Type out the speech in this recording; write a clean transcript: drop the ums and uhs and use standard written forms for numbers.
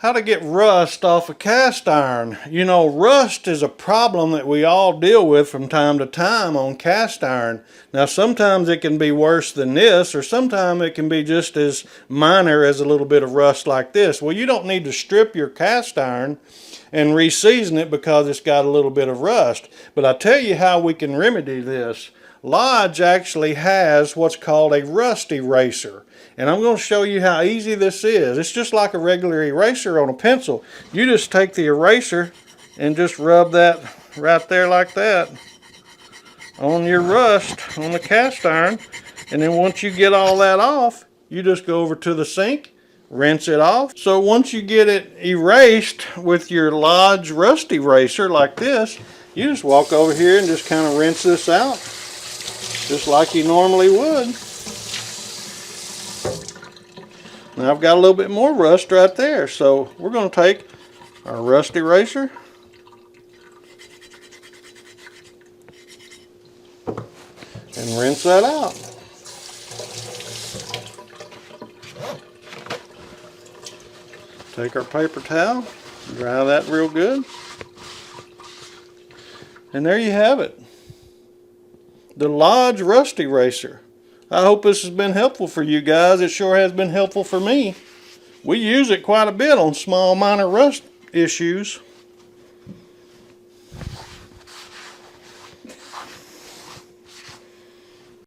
How to get rust off a cast iron. You know, rust is a problem that we all deal with from time to time on cast iron. Now, sometimes it can be worse than this, or sometimes it can be just as minor as a little bit of rust like this. Well, you don't need to strip your cast iron and re-season it because it's got a little bit of rust. But I tell you how we can remedy this. Lodge actually has what's called a rust eraser. And I'm going to show you how easy this is. It's just like a regular eraser on a pencil. You just take the eraser and just rub that right there like that on your rust on the cast iron. And then once you get all that off, you just go over to the sink, rinse it off. So once you get it erased with your Lodge rust eraser like this, you just walk over here and just kind of rinse this out just like you normally would. Now I've got a little bit more rust right there, so we're going to take our rust eraser and rinse that out. Take our paper towel, dry that real good, and there you have it. The Lodge rust eraser. I hope this has been helpful for you guys. It sure has been helpful for me. We use it quite a bit on small minor rust issues.